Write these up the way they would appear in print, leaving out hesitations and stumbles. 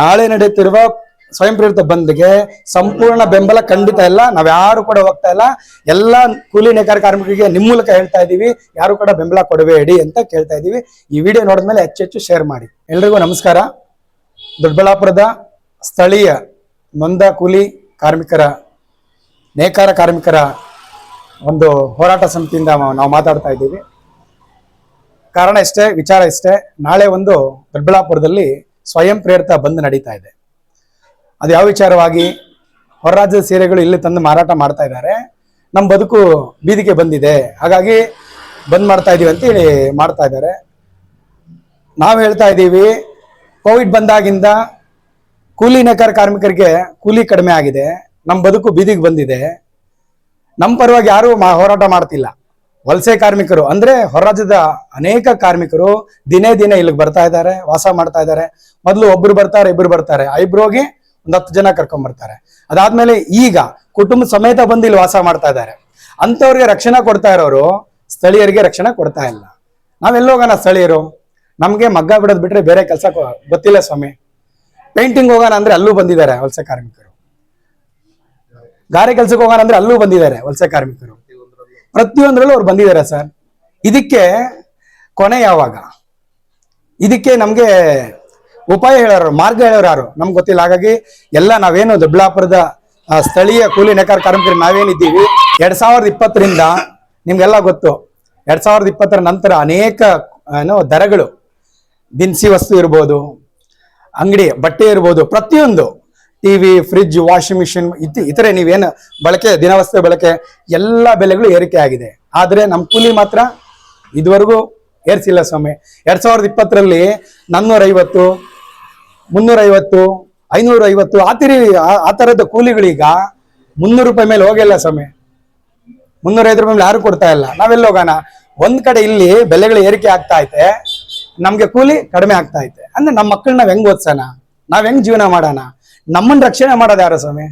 ನಾಳೆ ನಡೆಯುತ್ತಿರುವ ಸ್ವಯಂ ಪ್ರೇರಿತ ಬಂದ್ಗೆ ಸಂಪೂರ್ಣ ಬೆಂಬಲ ಖಂಡಿತ ಇಲ್ಲ. ನಾವ್ಯಾರು ಕೂಡ ಹೋಗ್ತಾ ಇಲ್ಲ. ಎಲ್ಲ ಕೂಲಿ ನೇಕಾರ ಕಾರ್ಮಿಕರಿಗೆ ನಿಮ್ಮ ಮೂಲಕ ಹೇಳ್ತಾ ಇದೀವಿ, ಯಾರು ಕೂಡ ಬೆಂಬಲ ಕೊಡಬೇಡಿ ಅಂತ ಕೇಳ್ತಾ ಇದೀವಿ. ಈ ವಿಡಿಯೋ ನೋಡಿದ್ಮೇಲೆ ಹೆಚ್ಚೆಚ್ಚು ಶೇರ್ ಮಾಡಿ. ಎಲ್ರಿಗೂ ನಮಸ್ಕಾರ. ದೊಡ್ಡಬಳ್ಳಾಪುರದ ಸ್ಥಳೀಯ ನೊಂದ ಕೂಲಿ ಕಾರ್ಮಿಕರ ನೇಕಾರ ಕಾರ್ಮಿಕರ ಒಂದು ಹೋರಾಟ ಸಮಿತಿಯಿಂದ ನಾವು ಮಾತಾಡ್ತಾ ಇದ್ದೀವಿ. ಕಾರಣ ಇಷ್ಟೇ, ವಿಚಾರ ಇಷ್ಟೇ. ನಾಳೆ ಒಂದು ದೊಡ್ಡಬಳ್ಳಾಪುರದಲ್ಲಿ ಸ್ವಯಂ ಪ್ರೇರಿತ ಬಂದ್ ನಡೀತಾ ಇದೆ. ಅದು ಯಾವ ವಿಚಾರವಾಗಿ? ಹೊರ ರಾಜ್ಯದ ಸೀರೆಗಳು ಇಲ್ಲಿ ತಂದು ಮಾರಾಟ ಮಾಡ್ತಾ ಇದ್ದಾರೆ, ನಮ್ಮ ಬದುಕು ಬೀದಿಗೆ ಬಂದಿದೆ, ಹಾಗಾಗಿ ಬಂದ್ ಮಾಡ್ತಾ ಇದೀವಿ ಅಂತ ಹೇಳಿ ಮಾಡ್ತಾ ಇದ್ದಾರೆ. ನಾವು ಹೇಳ್ತಾ ಇದ್ದೀವಿ, ಕೋವಿಡ್ ಬಂದಾಗಿಂದ ಕೂಲಿ ನೇಕಾರ ಕಾರ್ಮಿಕರಿಗೆ ಕೂಲಿ ಕಡಿಮೆ ಆಗಿದೆ, ನಮ್ಮ ಬದುಕು ಬೀದಿಗೆ ಬಂದಿದೆ. ನಮ್ಮ ಪರವಾಗಿ ಯಾರು ಹೋರಾಟ ಮಾಡ್ತಿಲ್ಲ. ವಲಸೆ ಕಾರ್ಮಿಕರು ಅಂದ್ರೆ ಹೊರ ರಾಜ್ಯದ ಅನೇಕ ಕಾರ್ಮಿಕರು ದಿನೇ ದಿನೇ ಇಲ್ಲಿಗೆ ಬರ್ತಾ ಇದ್ದಾರೆ, ವಾಸ ಮಾಡ್ತಾ ಇದ್ದಾರೆ. ಮೊದಲು ಒಬ್ರು ಬರ್ತಾರೆ, ಇಬ್ರು ಬರ್ತಾರೆ, ಇಬ್ರು ಹೋಗಿ 10 ಜನ ಕರ್ಕೊಂಡ್ ಬರ್ತಾರೆ. ಅದಾದ್ಮೇಲೆ ಈಗ ಕುಟುಂಬ ಸಮೇತ ಬಂದು ಇಲ್ಲಿ ವಾಸ ಮಾಡ್ತಾ ಇದ್ದಾರೆ. ಅಂತವ್ರಿಗೆ ರಕ್ಷಣೆ ಕೊಡ್ತಾ ಇರೋರು ಸ್ಥಳೀಯರಿಗೆ ರಕ್ಷಣೆ ಕೊಡ್ತಾ ಇಲ್ಲ. ನಾವೆಲ್ಲೋಗೋಣ ಸ್ಥಳೀಯರು? ನಮ್ಗೆ ಮಗ್ಗ ಬಿಡೋದ್ ಬಿಟ್ರೆ ಬೇರೆ ಕೆಲಸ ಗೊತ್ತಿಲ್ಲ ಸ್ವಾಮಿ. ಪೇಂಟಿಂಗ್ ಹೋಗೋಣ ಅಂದ್ರೆ ಅಲ್ಲೂ ಬಂದಿದ್ದಾರೆ ವಲಸೆ ಕಾರ್ಮಿಕರು. ಗಾರೆ ಕೆಲ್ಸಕ್ಕೆ ಹೋಗೋಣ ಅಂದ್ರೆ ಅಲ್ಲೂ ಬಂದಿದ್ದಾರೆ ವಲಸೆ ಕಾರ್ಮಿಕರು. ಪ್ರತಿಯೊಂದ್ರಲ್ಲೂ ಅವ್ರು ಬಂದಿದ್ದಾರೆ ಸರ್. ಇದಕ್ಕೆ ಕೊನೆ ಯಾವಾಗ? ಇದಕ್ಕೆ ನಮ್ಗೆ ಉಪಾಯ ಹೇಳೋರು, ಮಾರ್ಗ ಹೇಳೋರು ಯಾರು ನಮ್ಗೆ ಗೊತ್ತಿಲ್ಲ. ಹಾಗಾಗಿ ಎಲ್ಲ ನಾವೇನು ದೊಡ್ಡಬಳ್ಳಾಪುರದ ಸ್ಥಳೀಯ ಕೂಲಿ ನೇಕಾರ ಕಾರ್ಮಿಕರು ನಾವೇನಿದ್ದೀವಿ, 2020ರಿಂದ ನಿಮ್ಗೆಲ್ಲ ಗೊತ್ತು, 2020 ನಂತರ ಅನೇಕ ದರಗಳು, ದಿನಸಿ ವಸ್ತು ಇರ್ಬೋದು, ಅಂಗಡಿ ಬಟ್ಟೆ ಇರ್ಬೋದು, ಪ್ರತಿಯೊಂದು ಟಿವಿ, ಫ್ರಿಡ್ಜ್, ವಾಷಿಂಗ್ ಮಿಷಿನ್ ಇತರೆ ನೀವೇನು ಬಳಕೆ ದಿನವಸ್ತು ಬಳಕೆ ಎಲ್ಲ ಬೆಲೆಗಳು ಏರಿಕೆ ಆಗಿದೆ. ಆದ್ರೆ ನಮ್ಮ ಕೂಲಿ ಮಾತ್ರ ಇದುವರೆಗೂ ಏರಿಸಿಲ್ಲ ಸ್ವಾಮಿ. 2020ರಲ್ಲಿ 450, 350, 550 ಆ ತರದ ಕೂಲಿಗಳೀಗ 300 ರೂಪಾಯಿ ಮೇಲೆ ಹೋಗಿಲ್ಲ ಸ್ವಾಮಿ. 350 ರೂಪಾಯಿ ಮೇಲೆ ಯಾರು ಕೊಡ್ತಾ ಇಲ್ಲ. ನಾವೆಲ್ಲ ಹೋಗೋಣ? ಒಂದ್ ಕಡೆ ಇಲ್ಲಿ ಬೆಲೆಗಳು ಏರಿಕೆ ಆಗ್ತಾ ಐತೆ, ನಮ್ಗೆ ಕೂಲಿ ಕಡಿಮೆ ಆಗ್ತಾ ಐತೆ. ಅಂದ್ರೆ ನಮ್ಮ ಮಕ್ಕಳನ್ನ ನಾವ್ ಹೆಂಗ್ ಓದ್ಸೋಣ? ನಾವ್ ಹೆಂಗ್ ಜೀವನ ಮಾಡೋಣ? ನಮ್ಮನ್ನ ರಕ್ಷಣೆ ಮಾಡೋದು ಯಾರು ಸ್ವಾಮಿ?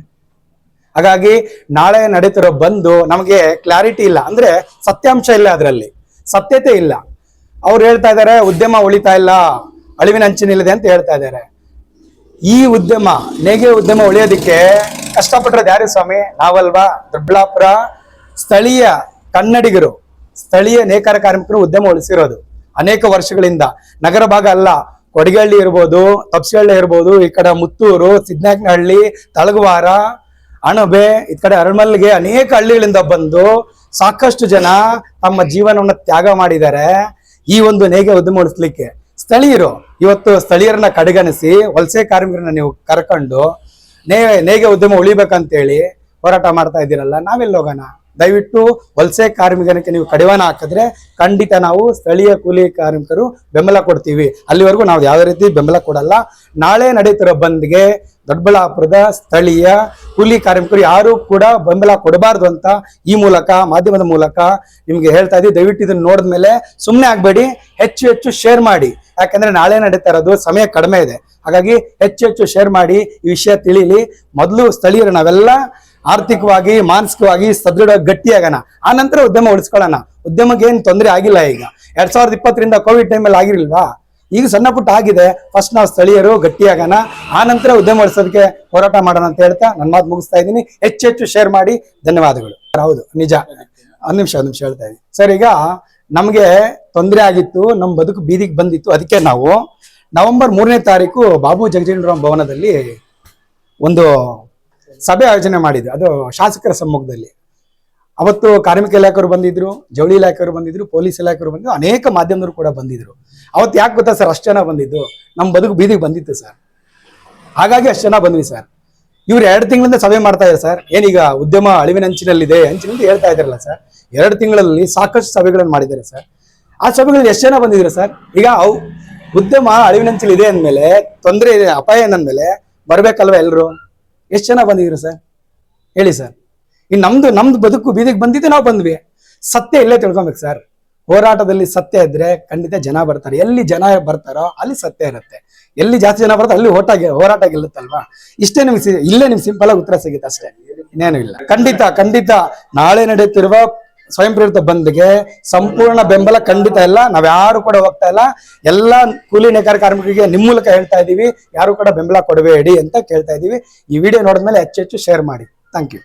ಹಾಗಾಗಿ ನಾಳೆ ನಡೀತಿರೋ ಬಂದು ನಮಗೆ ಕ್ಲಾರಿಟಿ ಇಲ್ಲ, ಅಂದ್ರೆ ಸತ್ಯಾಂಶ ಇಲ್ಲ, ಅದರಲ್ಲಿ ಸತ್ಯತೆ ಇಲ್ಲ. ಅವ್ರು ಹೇಳ್ತಾ ಇದಾರೆ ಉದ್ಯಮ ಉಳಿತಾ ಇಲ್ಲ, ಅಳಿವಿನ ಅಂಚಿನಿಲ್ಲದೆ ಅಂತ ಹೇಳ್ತಾ ಇದ್ದಾರೆ. ಈ ಉದ್ಯಮ, ನೇಗೆ ಉದ್ಯಮ ಉಳಿಯೋದಿಕ್ಕೆ ಕಷ್ಟಪಟ್ಟಿರೋದು ಯಾರು ಸ್ವಾಮಿ? ನಾವಲ್ವಾ? ದೊಡ್ಡಬಳ್ಳಾಪುರ ಸ್ಥಳೀಯ ಕನ್ನಡಿಗರು, ಸ್ಥಳೀಯ ನೇಕಾರ ಕಾರ್ಮಿಕರು ಉದ್ಯಮ ಉಳಿಸಿರೋದು ಅನೇಕ ವರ್ಷಗಳಿಂದ. ನಗರ ಭಾಗ ಅಲ್ಲ, ಕೊಡಗಳ್ಳಿ ಇರ್ಬೋದು, ತಪ್ಸಳ್ಳಿ ಇರ್ಬೋದು, ಈ ಕಡೆ ಮುತ್ತೂರು, ಸಿದ್ನಾಕ್ನಹಳ್ಳಿ, ತಳಗವಾರ, ಅಣಬೆ, ಈ ಕಡೆ ಅರಮಲ್ಗೆ ಅನೇಕ ಹಳ್ಳಿಗಳಿಂದ ಬಂದು ಸಾಕಷ್ಟು ಜನ ತಮ್ಮ ಜೀವನವನ್ನು ತ್ಯಾಗ ಮಾಡಿದ್ದಾರೆ ಈ ಒಂದು ನೇಗೆ ಉದ್ಯಮ ಉಳಿಸ್ಲಿಕ್ಕೆ. ಸ್ಥಳೀಯರು ಇವತ್ತು ಸ್ಥಳೀಯರನ್ನ ಕಡೆಗಣಿಸಿ ವಲಸೆ ಕಾರ್ಮಿಕರನ್ನ ನೀವು ಕರ್ಕೊಂಡು ನೇಗೆ ಉದ್ಯಮ ಉಳಿಬೇಕಂತೇಳಿ ಹೋರಾಟ ಮಾಡ್ತಾ ಇದ್ದೀರಲ್ಲ, ನಾವೆಲ್ಲ ಹೋಗೋಣ? ದಯವಿಟ್ಟು ವಲಸೆ ಕಾರ್ಮಿಕರಿಗೆ ನೀವು ಕಡಿವಾಣ ಹಾಕಿದ್ರೆ ಖಂಡಿತ ನಾವು ಸ್ಥಳೀಯ ಕೂಲಿ ಕಾರ್ಮಿಕರು ಬೆಂಬಲ ಕೊಡ್ತೀವಿ. ಅಲ್ಲಿವರೆಗೂ ನಾವು ಯಾವುದೇ ರೀತಿ ಬೆಂಬಲ ಕೊಡಲ್ಲ. ನಾಳೆ ನಡೀತಿರೋ ಬಂದ್ಗೆ ದೊಡ್ಡಬಳ್ಳಾಪುರದ ಸ್ಥಳೀಯ ಕೂಲಿ ಕಾರ್ಮಿಕರು ಯಾರು ಕೂಡ ಬೆಂಬಲ ಕೊಡಬಾರ್ದು ಅಂತ ಈ ಮೂಲಕ, ಮಾಧ್ಯಮದ ಮೂಲಕ ನಿಮ್ಗೆ ಹೇಳ್ತಾ ಇದ್ದೀವಿ. ದಯವಿಟ್ಟು ಇದನ್ನ ನೋಡಿದ್ಮೇಲೆ ಸುಮ್ಮನೆ ಆಗ್ಬೇಡಿ, ಹೆಚ್ಚು ಹೆಚ್ಚು ಶೇರ್ ಮಾಡಿ. ಯಾಕಂದ್ರೆ ನಾಳೆ ನಡೀತಾ ಇರೋದು ಸಮಯ ಕಡಿಮೆ ಇದೆ. ಹಾಗಾಗಿ ಹೆಚ್ಚು ಹೆಚ್ಚು ಶೇರ್ ಮಾಡಿ, ಈ ವಿಷಯ ತಿಳಿಲಿ. ಮೊದಲು ಸ್ಥಳೀಯರು ನಾವೆಲ್ಲ ಆರ್ಥಿಕವಾಗಿ, ಮಾನಸಿಕವಾಗಿ ಸದೃಢ ಗಟ್ಟಿಯಾಗೋಣ, ಆ ನಂತರ ಉದ್ಯಮ ಉಳಿಸ್ಕೊಳ್ಳೋಣ. ಉದ್ಯಮಕ್ಕೆ ಏನು ತೊಂದರೆ ಆಗಿಲ್ಲ. ಈಗ 2020ರಿಂದ ಕೋವಿಡ್ ಟೈಮಲ್ಲಿ ಆಗಿರ್ಲಿಲ್ವಾ? ಈಗ ಸಣ್ಣ ಪುಟ್ಟ ಆಗಿದೆ. ಫಸ್ಟ್ ನಾವು ಸ್ಥಳೀಯರು ಗಟ್ಟಿಯಾಗೋಣ, ಆ ನಂತರ ಉದ್ಯಮ ಉಳಿಸೋದಕ್ಕೆ ಹೋರಾಟ ಮಾಡೋಣ ಅಂತ ಹೇಳ್ತಾ ನನ್ನ ಮಾತು ಮುಗಿಸ್ತಾ ಇದ್ದೀನಿ. ಹೆಚ್ಚೆಚ್ಚು ಶೇರ್ ಮಾಡಿ. ಧನ್ಯವಾದಗಳು. ಹೌದು, ನಿಜ. ಒಂದ್ ನಿಮಿಷ ಹೇಳ್ತಾ ಇದ್ದೀನಿ ಸರ್. ಈಗ ನಮ್ಗೆ ತೊಂದರೆ ಆಗಿತ್ತು, ನಮ್ಮ ಬದುಕು ಬೀದಿಗೆ ಬಂದಿತ್ತು. ಅದಕ್ಕೆ ನಾವು ನವೆಂಬರ್ 3ನೇ ತಾರೀಕು ಬಾಬು ಜಗಜೀವನರಾಮ್ ಭವನದಲ್ಲಿ ಒಂದು ಸಭೆ ಆಯೋಜನೆ ಮಾಡಿದ್ರು. ಅದು ಶಾಸಕರ ಸಮ್ಮುಖದಲ್ಲಿ. ಅವತ್ತು ಕಾರ್ಮಿಕ ಇಲಾಖೆಯವರು ಬಂದಿದ್ರು, ಜವಳಿ ಇಲಾಖೆಯವರು ಬಂದಿದ್ರು, ಪೊಲೀಸ್ ಇಲಾಖೆಯವರು ಬಂದಿದ್ರು, ಅನೇಕ ಮಾಧ್ಯಮದವರು ಕೂಡ ಬಂದಿದ್ರು. ಅವತ್ತು ಯಾಕೆ ಗೊತ್ತಾ ಸರ್ ಅಷ್ಟು ಜನ ಬಂದಿದ್ದು? ನಮ್ಮ ಬದುಕು ಬೀದಿಗೆ ಬಂದಿತ್ತು ಸರ್, ಹಾಗಾಗಿ ಅಷ್ಟು ಜನ ಬಂದ್ವಿ ಸರ್. ಇವ್ರು 2 ತಿಂಗಳಿಂದ ಸಭೆ ಮಾಡ್ತಾ ಇದ್ದಾರೆ ಸರ್. ಏನೀಗ ಉದ್ಯಮ ಅಳಿವಿನ ಅಂಚಿನಲ್ಲಿದೆ ಅಂಚಿನಲ್ಲಿ ಹೇಳ್ತಾ ಇದ್ದಾರಲ್ಲ ಸರ್. 2 ತಿಂಗಳಲ್ಲಿ ಸಾಕಷ್ಟು ಸಭೆಗಳನ್ನು ಮಾಡಿದ್ದಾರೆ ಸರ್. ಆ ಸಭೆಗಳಲ್ಲಿ ಎಷ್ಟು ಜನ ಬಂದಿದ್ರು ಸರ್? ಈಗ ಉದ್ಯಮ ಅಳಿವಿನಂಚಲಿದೆ ಅಂದಮೇಲೆ, ತೊಂದರೆ ಇದೆ, ಅಪಾಯ ಅಂದಮೇಲೆ ಬರ್ಬೇಕಲ್ವ ಎಲ್ರು? ಎಷ್ಟು ಜನ ಬಂದಿದ್ರು ಸರ್ ಹೇಳಿ ಸರ್? ಇನ್ನು ನಮ್ದು ಬದುಕು ಬೀದಿಗೆ ಬಂದಿದ್ದು ನಾವು ಬಂದ್ವಿ. ಸತ್ಯ ಇಲ್ಲೇ ತಿಳ್ಕೊಬೇಕು ಸರ್. ಹೋರಾಟದಲ್ಲಿ ಸತ್ಯ ಇದ್ರೆ ಖಂಡಿತ ಜನ ಬರ್ತಾರೆ. ಎಲ್ಲಿ ಜನ ಬರ್ತಾರೋ ಅಲ್ಲಿ ಸತ್ಯ ಇರುತ್ತೆ. ಎಲ್ಲಿ ಜಾಸ್ತಿ ಜನ ಬರ್ತಾರೆ ಅಲ್ಲಿ ಹೋರಾಟ ಗೆಲ್ಲುತ್ತಲ್ವಾ? ಇಷ್ಟೇ ನಿಮ್ಗೆ ಇಲ್ಲೇ ನಿಮ್ಗೆ ಸಿಂಪಲ್ ಆಗಿ ಉತ್ತರ ಸಿಗುತ್ತೆ ಅಷ್ಟೇ, ಇನ್ನೇನು ಇಲ್ಲ. ಖಂಡಿತ ನಾಳೆ ನಡೆಯುತ್ತಿರುವ ಸ್ವಯಂ ಪ್ರೇರಿತ ಬಂದ್ಗೆ ಸಂಪೂರ್ಣ ಬೆಂಬಲ ಖಂಡಿತ ಇಲ್ಲ. ನಾವ್ ಯಾರು ಕೂಡ ಹೋಗ್ತಾ ಇಲ್ಲ. ಎಲ್ಲ ಕೂಲಿ ನೇಕಾರ ಕಾರ್ಮಿಕರಿಗೆ ನಿಮ್ ಮೂಲಕ ಹೇಳ್ತಾ ಇದೀವಿ, ಯಾರು ಕೂಡ ಬೆಂಬಲ ಕೊಡಬೇಡಿ ಅಂತ ಕೇಳ್ತಾ ಇದೀವಿ. ಈ ವಿಡಿಯೋ ನೋಡಿದ್ಮೇಲೆ ಹೆಚ್ಚು ಶೇರ್ ಮಾಡಿ. Thank you.